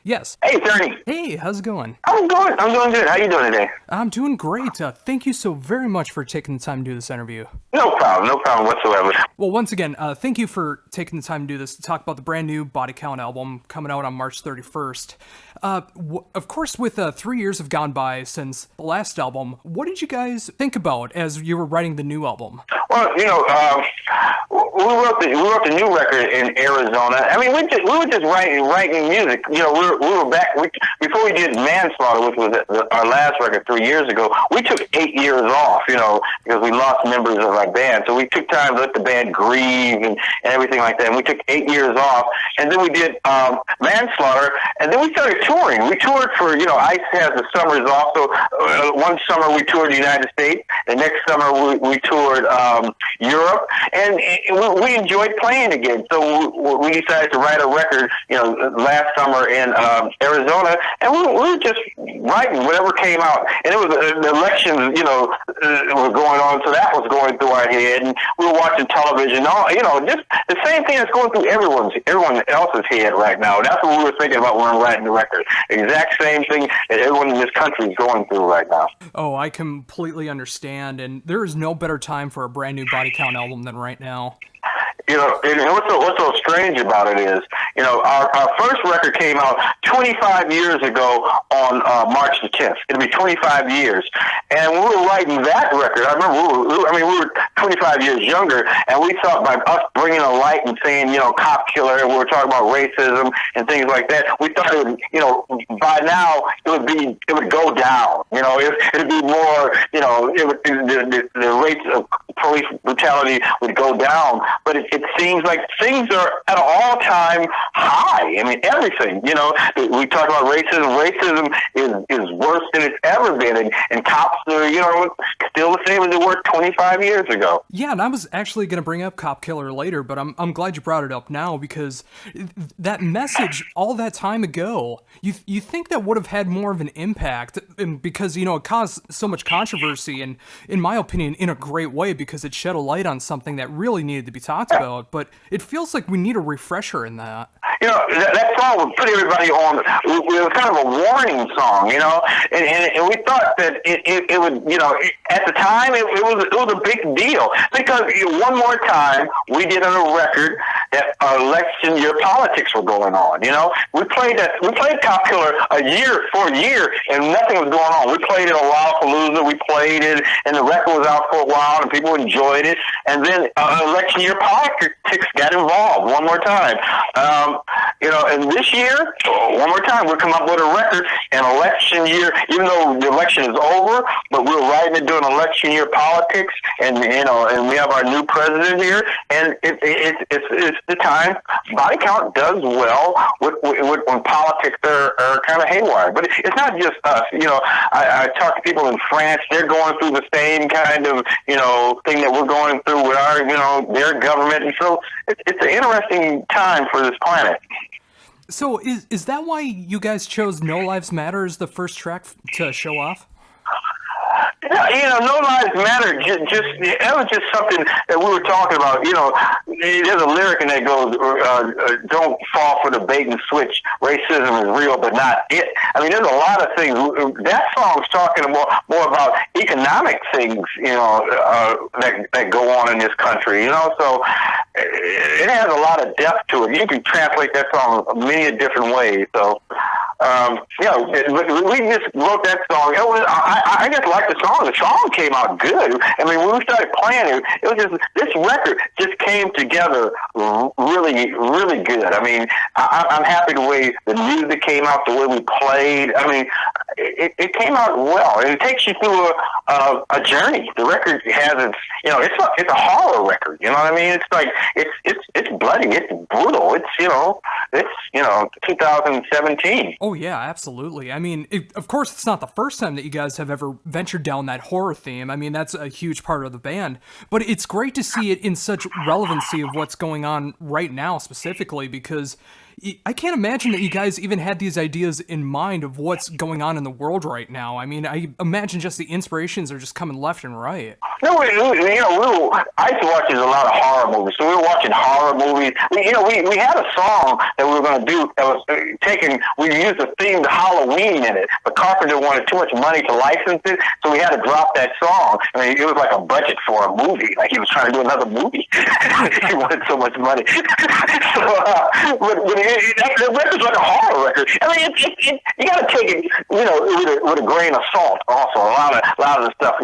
Yes. Hey, it's Ernie. Hey, how's it going? I'm doing good. How you doing today? I'm doing great. Thank you so very much for taking the time to do this interview. No problem whatsoever. Well, once again, thank you for taking the time to do this, to talk about the brand new Body Count album coming out on March 31st. Of course, with 3 years have gone by since the last album, what did you guys think about as you were writing the new album? Well, we wrote the new record in Arizona. I mean, we were just writing music. We were back before we did Manslaughter, which was our last record 3 years ago. We took 8 years off, because we lost members of our band. So we took time to let the band grieve and everything like that. And we took 8 years off, and then we did Manslaughter, and then we started touring. We toured for, ICE has the summers off. So one summer we toured the United States. The next summer we toured Europe, and we enjoyed playing again. So we decided to write a record, last summer in Arizona, and we were just writing whatever came out. And it was the elections, were going on, so that was going through our head, and we were watching television. Just the same thing that's going through everyone else's head right now. That's what we were thinking about when we were writing the record. The exact same thing that everyone in this country is going through right now. Oh, I completely understand, and there is no better time for a brand new Body Count album than right now. And what's so strange about it is, our first record came out 25 years ago on March the 10th. It'll be 25 years. And when we were writing that record, I remember we were 25 years younger, and we thought by us bringing a light and saying, cop killer, and we were talking about racism and things like that, we thought it would, by now it would go down. It'd be more, the rates of police brutality would go down. But it seems like things are at an all-time high. I mean, everything. We talk about racism. Racism is worse than it's ever been, and cops are, still the same as they were 25 years ago. Yeah, and I was actually going to bring up Cop Killer later, but I'm glad you brought it up now, because that message all that time ago, you think that would have had more of an impact, and because it caused so much controversy, and in my opinion, in a great way, because it shed a light on something that really needed to be talked about. But it feels like we need a refresher in that. That song would put everybody on. It was kind of a warning song, and we thought that it would, at the time it was a big deal, because one more time we did on a record that election year politics were going on. We played Cop Killer for a year, and nothing was going on. We played it a Lollapalooza. We played it, and the record was out for a while, and people enjoyed it. And then election year politics got involved one more time. And this year, one more time, we'll come up with a record, an election year, even though the election is over, but we're writing it doing election year politics, and and we have our new president here, and it's the time. Body Count does well with when politics are kind of haywire. But it's not just us. I talk to people in France, they're going through the same kind of, thing that we're going through with our, their government, and so it's an interesting time for this planet. So is that why you guys chose No Lives Matter as the first track to show off? No Lives Matter. That was just something that we were talking about. There's a lyric in that goes, "Don't fall for the bait and switch. Racism is real, but not it." I mean, there's a lot of things. That song's talking more about economic things, that go on in this country. So it has a lot of depth to it. You can translate that song many different ways. So. We just wrote that song. I just liked the song. The song came out good. I mean, when we started playing it, it was just, this record just came together really, really good. I mean, I'm happy the way the music came out, the way we played. I mean, it came out well, and it takes you through a journey. The record has it's a horror record. You know what I mean? It's like it's bloody, it's brutal. It's 2017. Oh yeah, absolutely. I mean, of course, it's not the first time that you guys have ever ventured down that horror theme. I mean, that's a huge part of the band. But it's great to see it in such relevancy of what's going on right now, specifically, because I can't imagine that you guys even had these ideas in mind of what's going on in the world right now. I mean, I imagine just the inspirations are just coming left and right. No, I used to watch a lot of horror movies, so we were watching horror movies. We had a song that we were going to do that was we used the theme to Halloween in it, but Carpenter wanted too much money to license it, so we had to drop that song. I mean, it was like a budget for a movie, like he was trying to do another movie. He wanted so much money. But the record's like a horror record. I mean, you got to take it, with a grain of salt. Also, a lot of the stuff,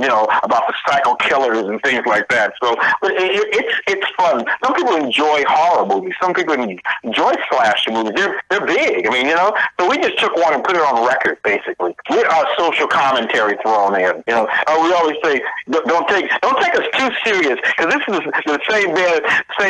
about the psycho killers and things like that. So, but it's fun. Some people enjoy horror movies. Some people enjoy slasher movies. They're big. I mean, So we just took one and put it on record, basically, with our social commentary thrown in. We always say, don't take us too serious, because this is the same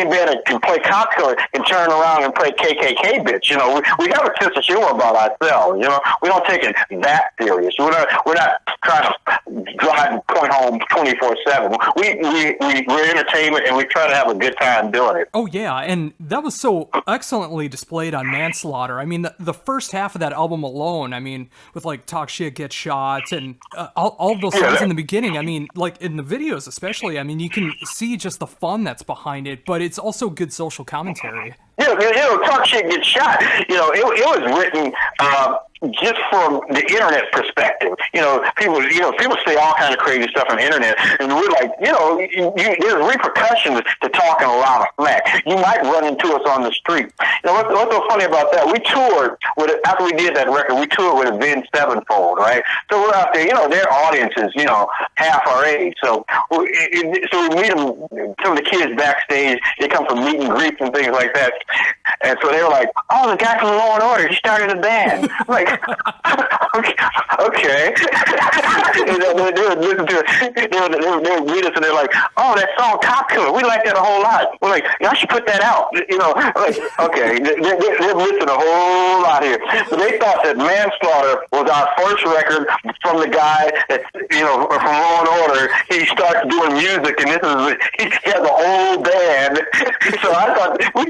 band that can play Cop Killer and turn around and play KKK bitch. We have a sense of humor about ourselves. We don't take it that serious. We're not trying to drive and point home 24/7. We're entertainment, and we try to have a good time doing it. Oh yeah, and that was so excellently displayed on Manslaughter. I mean, the first half of that album alone, I mean, with like Talk Shit, Get Shot, and all those songs in the beginning, I mean, like in the videos especially, I mean, you can see just the fun that's behind it, but it's also good social commentary. Talk Shit, Get Shot. It was written just from the internet perspective. People say all kind of crazy stuff on the internet, and we're like, there's repercussions to talking a lot of smack. You might run into us on the street. What's so funny about that? We toured after we did that record. We toured with Avenged Sevenfold, right? So we're out there. Their audience is half our age. So we meet them. Some of the kids backstage. They come from meet and greets and things like that. And so they were like, "Oh, the guy from Law and Order, he started a band." I'm like, okay. They would listen to it. They would read us, and they're like, "Oh, that song Cop Killer, we like that a whole lot." We're like, "Y'all should put that out." Like, okay, they're missing a whole lot here. So they thought that Manslaughter was our first record from the guy that, from Law and Order. He starts doing music, and he has a whole band. So we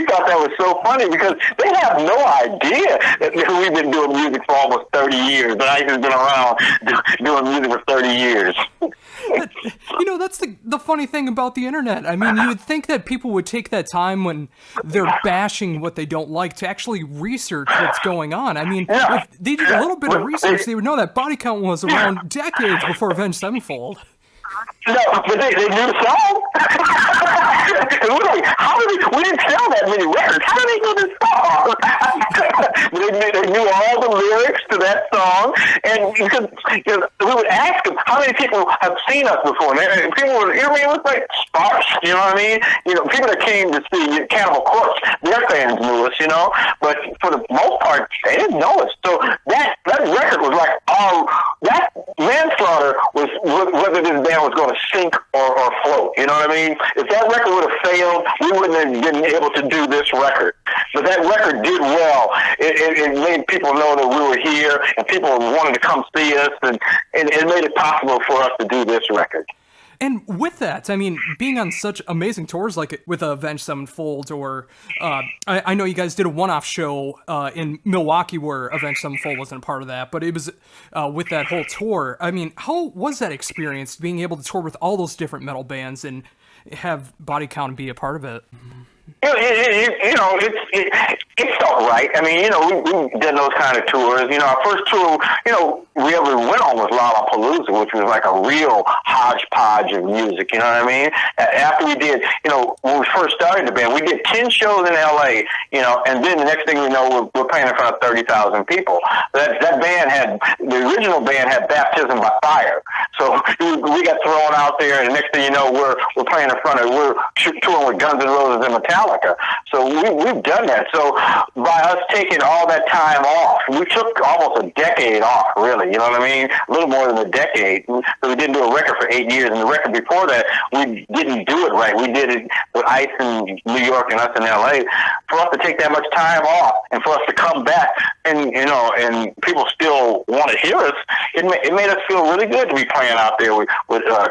thought that was so funny, because they have no idea that we've been doing music for almost 30 years. And I've been around doing music for 30 years. That's the funny thing about the internet. I mean, you would think that people would take that time when they're bashing what they don't like to actually research what's going on. I mean, if they did a little bit of research, they would know that Body Count was around decades before Avenged Sevenfold. No, but they knew the song. And we're like, we didn't sell that many records. How did they know this song? they knew all the lyrics to that song, and because we would ask them, how many people have seen us before? And people would, it was like sparse, you know what I mean? People that came to see Cannibal Corpse, their fans knew us, but for the most part, they didn't know us. So that record was like, that Manslaughter was whether this band was going to sink or float. You know what I mean? If that record would have failed, we wouldn't have been able to do this record. But that record did well. It made people know that we were here, and people wanted to come see us, and it made it possible for us to do this record. And with that, I mean, being on such amazing tours like with Avenged Sevenfold, or I know you guys did a one-off show in Milwaukee where Avenged Sevenfold wasn't a part of that, but it was with that whole tour. I mean, how was that experience, being able to tour with all those different metal bands and have Body Count be a part of it? It felt right. I mean, we did those kind of tours. Our first tour, we ever went on was Lollapalooza, which was like a real hodgepodge of music. You know what I mean? After we did, when we first started the band, we did 10 shows in L.A. And then the next thing we know, we're playing in front of 30,000 people. The original band had Baptism by Fire. So we got thrown out there, and the next thing you know, we're playing in front of, we're touring with Guns N' Roses and Metallica. So we've done that. So by us taking all that time off, we took almost a decade off, really. early, you know what I mean? A little more than a decade. So we didn't do a record for 8 years, and the record before that, we didn't do it right. We did it with Ice in New York and us in L.A. For us to take that much time off and for us to come back and, you know, and people still want to hear us, it made us feel really good to be playing out there with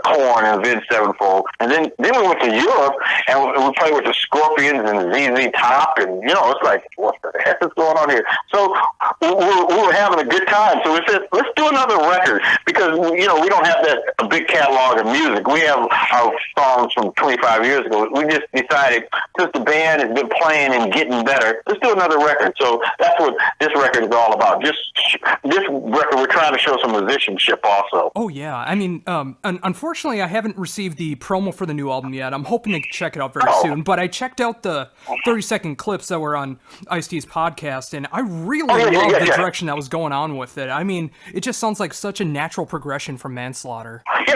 Korn and Vince Sevenfold. And then we went to Europe, and we played with the Scorpions and ZZ Top, and, you know, it's like, what the heck is going on here? So we were having a good time. So we said, let's do another record, because, you know, we don't have a big catalog of music. We have our songs from 25 years ago. We just decided, since the band has been playing and getting better, let's do another record. So that's what this record is all about. This record, we're trying to show some musicianship also. Oh, yeah. I mean, unfortunately, I haven't received the promo for the new album yet. I'm hoping to check it out very soon, but I checked out the 30-second clips that were on Ice-T's podcast, and I really love the direction that was going on with it. I mean, it just sounds like such a natural progression from Manslaughter. Yeah,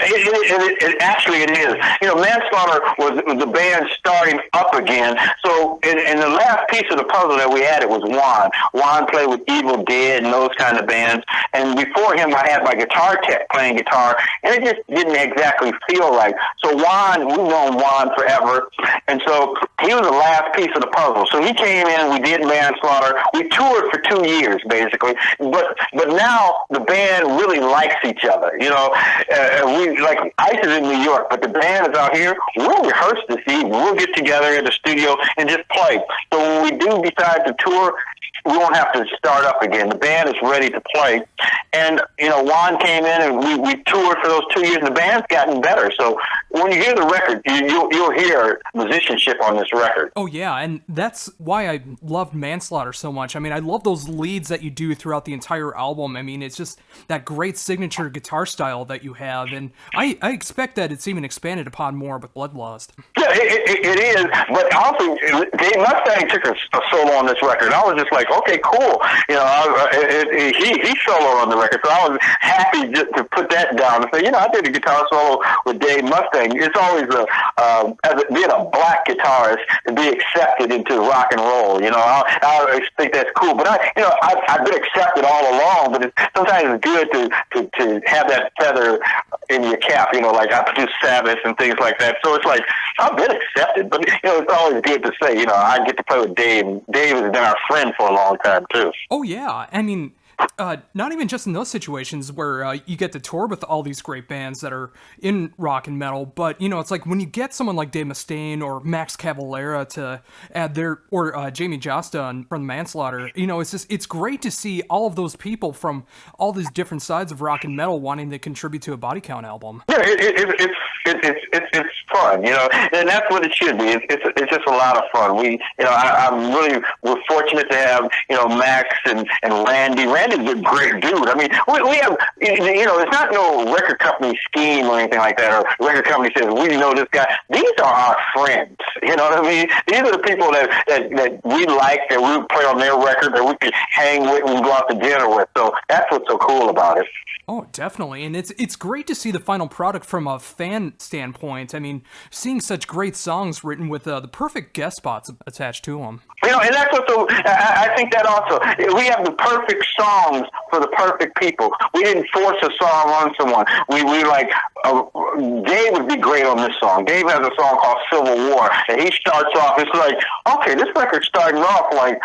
actually it is. You know, Manslaughter was the band starting up again. So in the last piece of the puzzle that we added was Juan. Juan played with Evil Dead and those kind of bands. And before him, I had my guitar tech playing guitar, and it just didn't exactly feel right. So Juan, we've known Juan forever, and so he was the last piece of the puzzle. So he came in, we did Manslaughter. We toured for 2 years, basically. But now the band really likes each other. You know, we like Ice is in New York, but the band is out here. We'll rehearse this evening. We'll get together in the studio and just play. So when we do decide to tour, we won't have to start up again. The band is ready to play. And, you know, Juan came in and we toured for those 2 years, and the band's gotten better. So when you hear the record, you'll hear musicianship on this record. Oh, yeah, and that's why I loved Manslaughter so much. I mean, I love those leads that you do throughout the entire album. I mean, it's just that great signature guitar style that you have, and I expect that it's even expanded upon more with Bloodlust. Yeah, it is, but also, Dave Mustaine took a solo on this record. I was just like, okay, cool. You know, he soloed on the record, so I was happy just to put that down and say, you know, I did a guitar solo with Dave Mustaine. It's always being a black guitarist to be accepted into rock and roll. You know, I always think that's cool. But I've been accepted all along. But sometimes it's good to have that feather in your cap. You know, like I produce Sabbath and things like that. So it's like I've been accepted, but you know, it's always good to say, you know, I get to play with Dave. Dave has been our friend for a long time too. Oh yeah, I mean, not even just in those situations where you get to tour with all these great bands that are in rock and metal, but you know, it's like when you get someone like Dave Mustaine or Max Cavalera to add their, or Jamie Josta from Manslaughter, you know, it's great to see all of those people from all these different sides of rock and metal wanting to contribute to a Body Count album. Yeah, it's fun, you know, and that's what it should be. It's just a lot of fun. We're fortunate to have, you know, Max and Randy. Randy's a great dude. I mean, we have, you know, it's not no record company scheme or anything like that, or record company says, we know this guy. These are our friends. You know what I mean? These are the people that we like, that we play on their record, that we can hang with and go out to dinner with. So that's what's so cool about it. Oh, definitely. And it's great to see the final product from a fan standpoint. I mean, seeing such great songs written with the perfect guest spots attached to them. You know, and that's what I think that also, we have the perfect songs for the perfect people. We didn't force a song on someone. We like, Dave would be great on this song. Dave has a song called Civil War, and he starts off, it's like, okay, this record's starting off like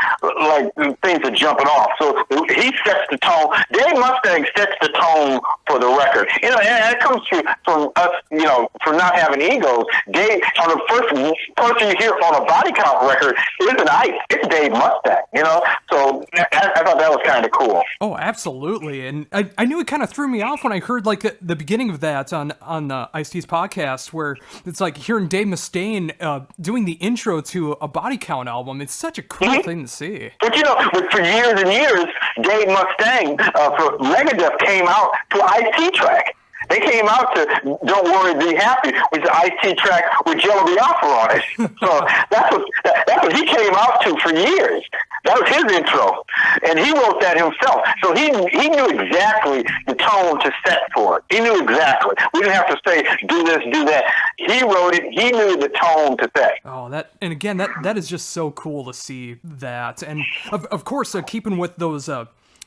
things are jumping off. So he sets the tone. Dave Mustaine sets the tone for the record. You know, and it comes from us, you know, for not having egos. Dave, on the first person you hear on a Body Count record isn't Ice, it's Dave Mustaine, you know? So I thought that was kind of cool. Oh, absolutely. And I knew it kind of threw me off when I heard like the beginning of that on Ice-T's podcast, where it's like hearing Dave Mustaine doing the intro to a Body Count album. It's such a cool thing to see. But you know, for years and years, Dave Mustaine for Megadeth came out to an Ice-T track. They came out to Don't Worry, Be Happy, which is an Ice-T track with Jello Biafra on it. So that's what he came out to for years. That was his intro. And he wrote that himself. So he knew exactly the tone to set for it. He knew exactly. We didn't have to say, do this, do that. He wrote it. He knew the tone to set. Oh, and again, that is just so cool to see that. And of course, keeping with those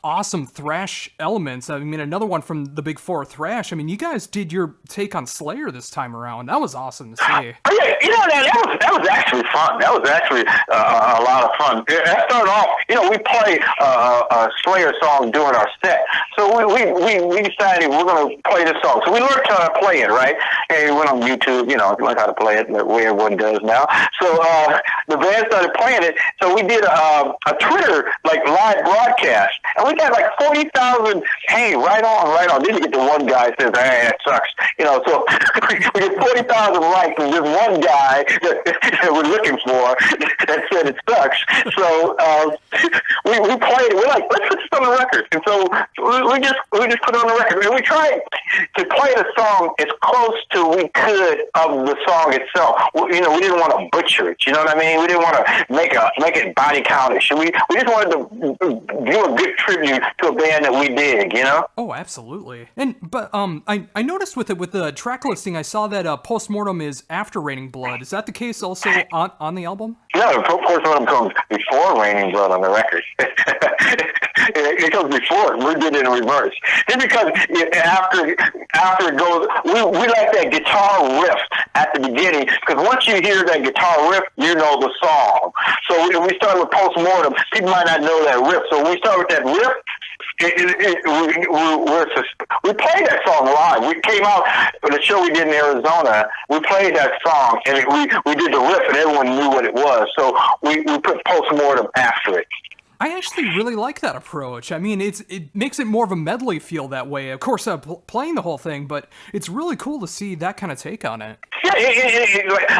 awesome thrash elements. I mean, another one from the Big Four thrash. I mean, you guys did your take on Slayer this time around. That was awesome to see. Oh, yeah, you know, that was actually fun. That was actually a lot of fun. That started off, you know, we play a Slayer song during our set. So we decided we're going to play this song. So we learned how to play it, right? And we went on YouTube, you know, learned how to play it the way everyone does now. So the band started playing it. So we did a Twitter, like, live broadcast. And we got like 40,000, hey, right on. Then you get the one guy says, hey, that sucks. You know, so we get 40,000 likes from this one guy that we're looking for that said it sucks. So we played it. We're like, let's put this on the record. And so we just put it on the record. And we tried to play the song as close to we could of the song itself. You know, we didn't want to butcher it. You know what I mean? We didn't want to make it body countish. We just wanted to do a good tribute to a band that we dig, you know? Oh, absolutely. But I noticed with the track listing, I saw that Post-Mortem is after Raining Blood. Is that the case also on the album? No, Post-Mortem comes before Raining Blood on the record. It comes before. We did it in reverse. Just because after it goes, we like that guitar riff at the beginning, because once you hear that guitar riff, you know the song. So when we start with Post-Mortem, people might not know that riff. So when we start with that riff, we played that song live. We came out for the show we did in Arizona. We played that song, and we did the riff, and everyone knew what it was. So we put Post-Mortem after it. I actually really like that approach. I mean, it makes it more of a medley feel that way. Of course, playing the whole thing, but it's really cool to see that kind of take on it. Yeah,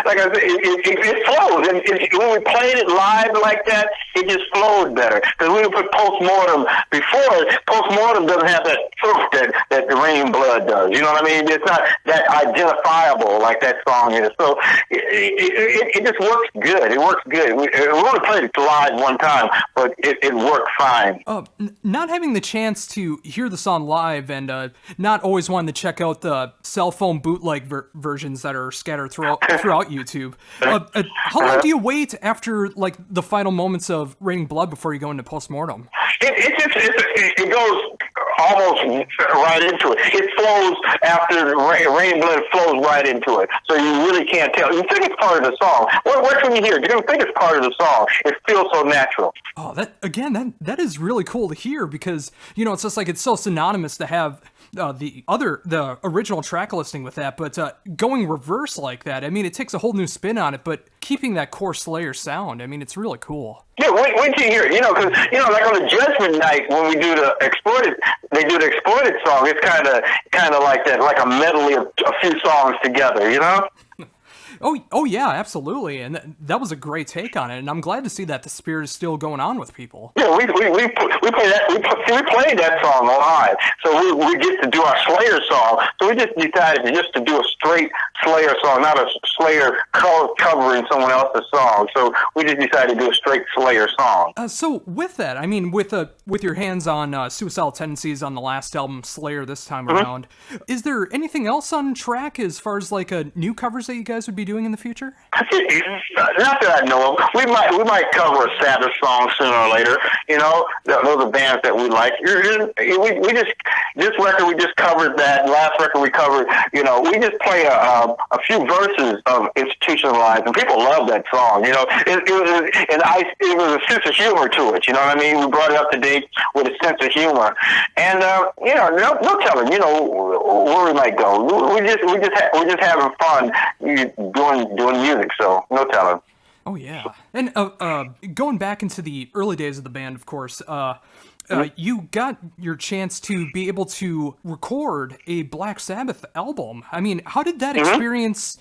like I said, it flows. And when we played it live like that, it just flowed better. Because we put Post-Mortem before it. Post-Mortem doesn't have that proof that the Raining Blood does. You know what I mean? It's not that identifiable like that song is. So it just works good. It works good. We only played it live one time, but it worked fine. Not having the chance to hear the song live and not always wanting to check out the cell phone bootleg versions that are scattered throughout YouTube. How long do you wait after like the final moments of Raining Blood before you go into Post-Mortem? It goes almost right into it. It flows after Raining Blood flows right into it. So you really can't tell. You think it's part of the song. What can you hear? You don't think it's part of the song. It feels so natural. Oh, that is really cool to hear, because, you know, it's just like it's so synonymous to have the original track listing with that, but going reverse like that, I mean, it takes a whole new spin on it, but keeping that core Slayer sound, I mean, it's really cool. Yeah, wait till you hear it. You know, because, you know, like on the Judgment Night, when we do the Exploited, they do the Exploited song, it's kind of like that, like a medley of a few songs together, you know? Oh yeah, absolutely, and that was a great take on it, and I'm glad to see that the spirit is still going on with people. Yeah, we played that song live, so we get to do our Slayer song. So we just decided to do a straight Slayer song, not a Slayer covering someone else's song. So we just decided to do a straight Slayer song. So with that, I mean, with your hands on Suicidal Tendencies on the last album, Slayer this time around, is there anything else on track as far as like new covers that you guys would be doing in the future? Not that I know of. We might cover a Sabbath song sooner or later. You know, those are bands that we like. This record we just covered that. Last record we covered. You know, we just play a few verses of Institutionalized, and people love that song. You know, it was a sense of humor to it. You know what I mean? We brought it up to date with a sense of humor, and you know, no telling. You know where we might go. We're just having fun doing music, so no telling. Oh yeah, and going back into the early days of the band, of course, you got your chance to be able to record a Black Sabbath album. I mean, how did that experience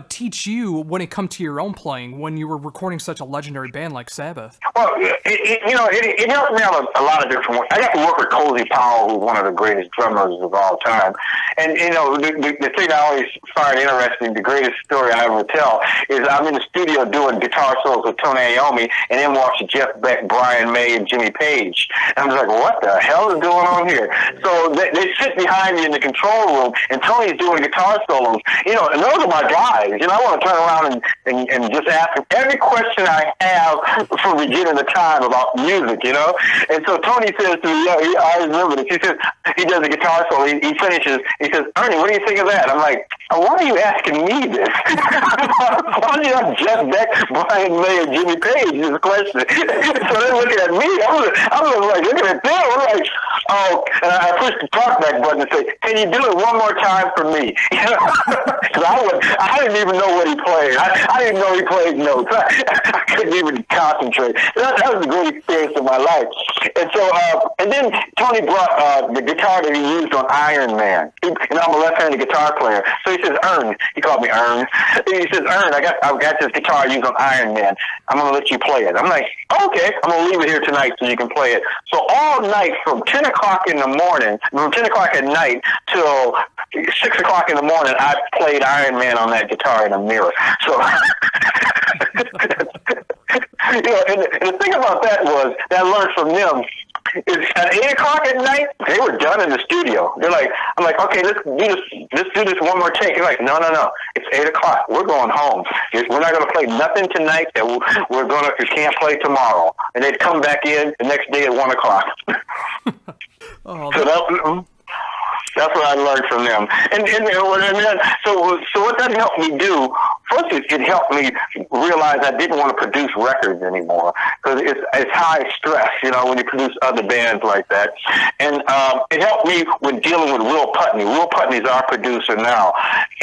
teach you when it come to your own playing, when you were recording such a legendary band like Sabbath? Well, it helped me out a lot of different ways. I got to work with Cozy Powell, who's one of the greatest drummers of all time. And, you know, the thing I always find interesting, the greatest story I ever tell, is I'm in the studio doing guitar solos with Tony Iommi, and then watching Jeff Beck, Brian May, and Jimmy Page. And I'm just like, what the hell is going on here? So they sit behind me in the control room, and Tony's doing guitar solos. You know, and those are my guys. You know, I want to turn around and just ask them every question I have from beginning to time about music, you know? And so Tony says to me, I remember this. He says, he does a guitar solo. He finishes. He says, Ernie, what do you think of that? I'm like, why are you asking me this? Why don't you not Jeff Beck, Brian May, and Jimmy Page this question? So they're looking at me. I was like looking at them. I'm like, oh, and I pushed the talk back button and said, can you do it one more time for me? Because I didn't even know what he played. I didn't know he played notes. I couldn't even concentrate. That was a great experience of my life. And so, and then Tony brought the guitar that he used on Iron Man. And I'm a left-handed guitar player. So he says, Ern. He called me Ern. He says, Ern, I've got this guitar I use on Iron Man. I'm going to let you play it. I'm like, okay, I'm going to leave it here tonight so you can play it. So all night from 10 o'clock in the morning, from 10 o'clock at night till 6 o'clock in the morning, I played Iron Man on that guitar in a mirror. So, you know, and the thing about that was that I learned from them is at 8 o'clock at night, they were done in the studio. They're like, I'm like, okay, let's do this one more take. They're like, no, it's 8 o'clock. We're going home. We're not going to play nothing tonight that we can't play tomorrow. And they'd come back in the next day at 1 o'clock. So that's what I learned from them. And then, so what that helped me do, first it helped me realize I didn't want to produce records anymore, because it's high stress, you know, when you produce other bands like that. And it helped me with dealing with Will Putney. Will Putney's our producer now.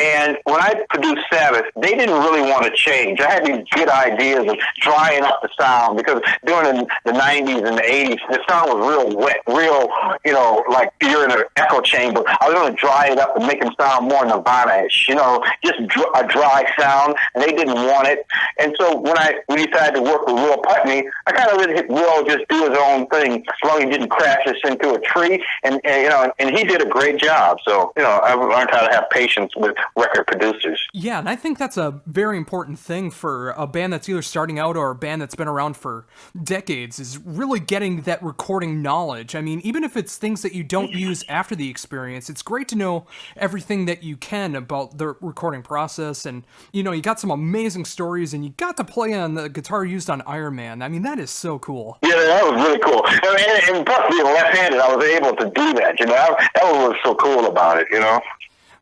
And when I produced Sabbath, they didn't really want to change. I had these good ideas of drying up the sound, because during the 90s and the 80s, the sound was real wet, real, you know, like you're in an echo chamber. I was going to dry it up and make them sound more Nirvana-ish, you know, just a dry sound, and they didn't want it. And so when we decided to work with Will Putney, I kind of let Will just do his own thing, as long as he didn't crash us into a tree, and you know, and he did a great job. So, you know, I've learned how to have patience with record producers. Yeah, and I think that's a very important thing for a band that's either starting out or a band that's been around for decades, is really getting that recording knowledge. I mean, even if it's things that you don't use after the experience, it's great to know everything that you can about the recording process. And, you know, you got some amazing stories, and you got to play on the guitar used on Iron Man. I mean, that is so cool. Yeah, that was really cool. And plus being left-handed, I was able to do that, you know. That was what was so cool about it, you know.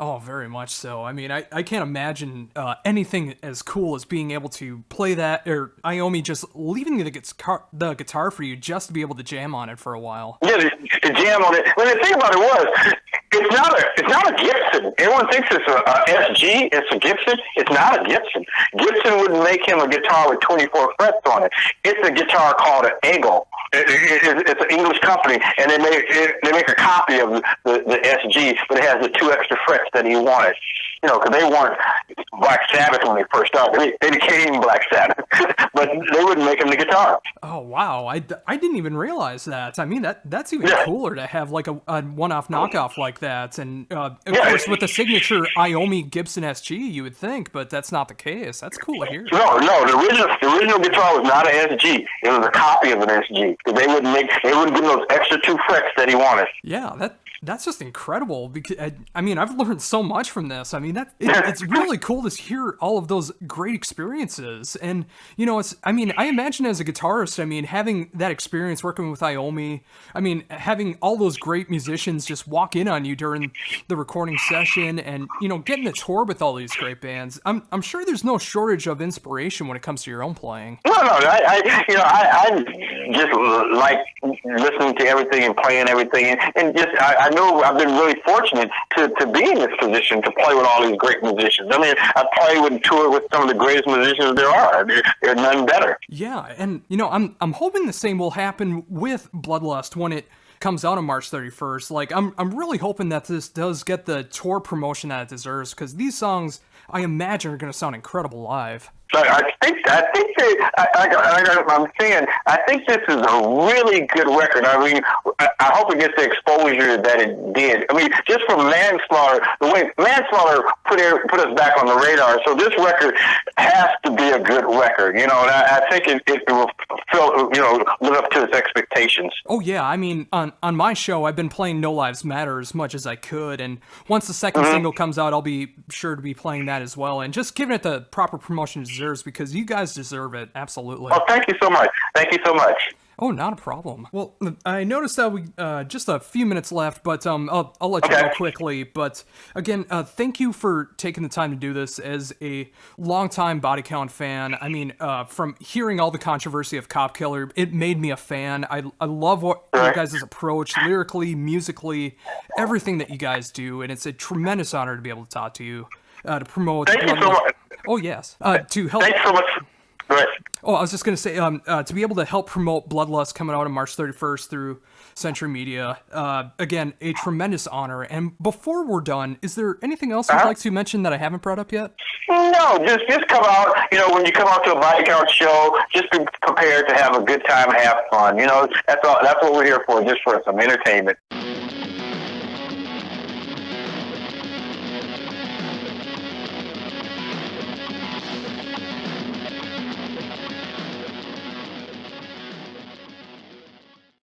Oh, very much so. I mean, I can't imagine anything as cool as being able to play that, or Iommi just leaving the guitar for you just to be able to jam on it for a while. Yeah, to jam on it. Well, the thing about it was, it's not a Gibson. Everyone thinks it's a SG. It's a Gibson. It's not a Gibson. Gibson wouldn't make him a guitar with 24 frets on it. It's a guitar called an Eagle. It's an English company, and they make a copy of the SG, but it has the 2 extra frets that he wanted. You know, because they weren't Black Sabbath when they first started. They became Black Sabbath, but they wouldn't make him the guitar. Oh, wow. I didn't even realize that. I mean, that's even cooler to have like a one-off knockoff like that. And of course, with the signature Iommi Gibson SG, you would think, but that's not the case. That's cool to hear. No, the original guitar was not an SG. It was a copy of an SG. They wouldn't give him those extra 2 frets that he wanted. Yeah, that's just incredible, because I mean, I've learned so much from this. I mean, it's really cool to hear all of those great experiences. And, you know, I imagine as a guitarist, I mean, having that experience working with Iommi, I mean, having all those great musicians just walk in on you during the recording session, and, you know, getting to tour with all these great bands. I'm sure there's no shortage of inspiration when it comes to your own playing. No, I just like listening to everything and playing everything, and just I know I've been really fortunate to be in this position to play with all these great musicians. I mean, I play with and tour with some of the greatest musicians there are. They're none better. Yeah, and you know, I'm hoping the same will happen with Bloodlust when it comes out on March 31st. Like, I'm really hoping that this does get the tour promotion that it deserves, because these songs, I imagine, are going to sound incredible live. I I'm saying, I think this is a really good record. I mean, I hope it gets the exposure that it did. I mean, just from Manslaughter, the way Manslaughter put us back on the radar. So this record has to be a good record, you know. And I think it will live up to its expectations. Oh yeah, I mean, on my show, I've been playing No Lives Matter as much as I could, and once the second single comes out, I'll be sure to be playing that as well, and just giving it the proper promotion it deserves, because you guys deserve it, absolutely. Oh, thank you so much. Thank you so much. Oh, not a problem. Well, I noticed that we just a few minutes left, but I'll let you go quickly. But again, thank you for taking the time to do this. As a longtime Body Count fan, I mean, from hearing all the controversy of Cop Killer, it made me a fan. I love what your guys' approach, lyrically, musically, everything that you guys do, and it's a tremendous honor to be able to talk to you, to promote. Thank you so much. Oh yes, to help. Thanks so much. Right. Oh, I was just going to say, to be able to help promote Bloodlust coming out on March 31st through Century Media, again, a tremendous honor. And before we're done, is there anything else you'd like to mention that I haven't brought up yet? No, just come out, you know, when you come out to a Body Count show, just be prepared to have a good time and have fun. You know, that's all. That's what we're here for, just for some entertainment.